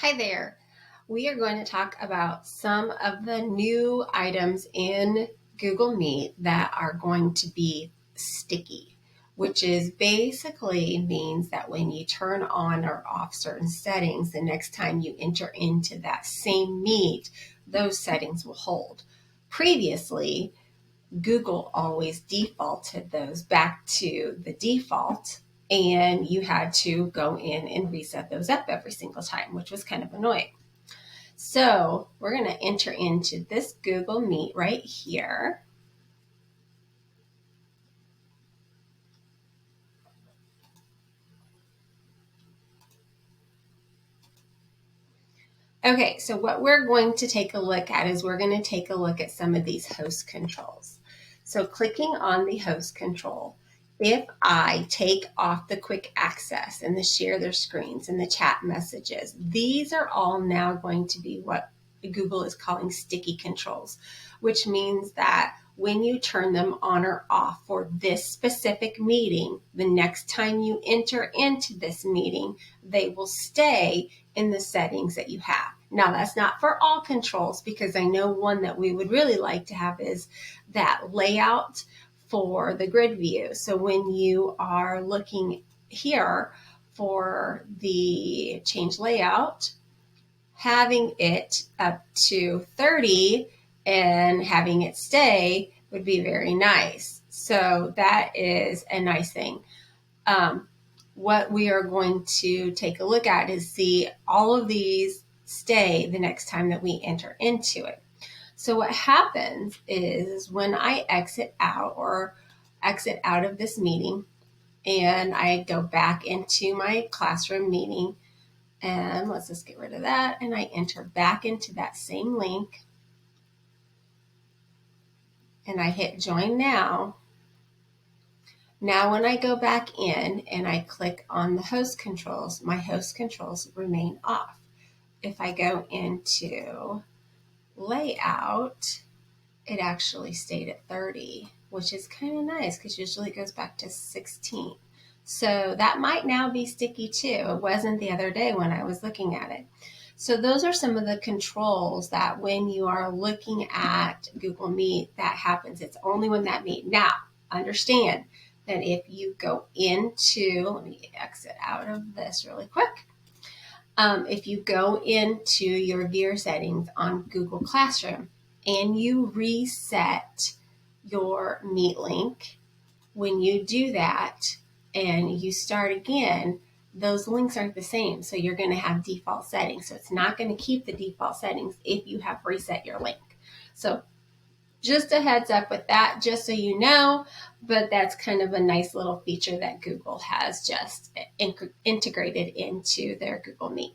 Hi there. We are going to talk about some of the new items in Google Meet that are going to be sticky, which is basically means that when you turn on or off certain settings, the next time you enter into that same Meet, those settings will hold. Previously, Google always defaulted those back to the default, and you had to go in and reset those up every single time, which was kind of annoying. So we're going to enter into this Google Meet right here. Okay, so what we're going to take a look at is we're going to take a look at some of these host controls. So clicking on the host control, if I take off the quick access and the share their screens and the chat messages, these are all now going to be what Google is calling sticky controls, which means that when you turn them on or off for this specific meeting, the next time you enter into this meeting, they will stay in the settings that you have. Now, that's not for all controls, because I know one that we would really like to have is that layout for the grid view. So when you are looking here for the change layout, having it up to 30 and having it stay would be very nice. So that is a nice thing. What we are going to take a look at is see all of these stay the next time that we enter into it. So what happens is when I exit out of this meeting and I go back into my classroom meeting, and let's just get rid of that, and I enter back into that same link and I hit join now. Now when I go back in and I click on the host controls, my host controls remain off. If I go into layout, it actually stayed at 30, which is kind of nice because usually it goes back to 16. So that might now be sticky too. It wasn't the other day when I was looking at it. So those are some of the controls that when you are looking at Google Meet, that happens. It's only when that Meet. Now, understand that if you go into, let me exit out of this really quick. If you go into your gear settings on Google Classroom and you reset your Meet link, when you do that and you start again, those links aren't the same. So you're going to have default settings. So it's not going to keep the default settings if you have reset your link. So just a heads up with that, just so you know, but that's kind of a nice little feature that Google has just integrated into their Google Meet.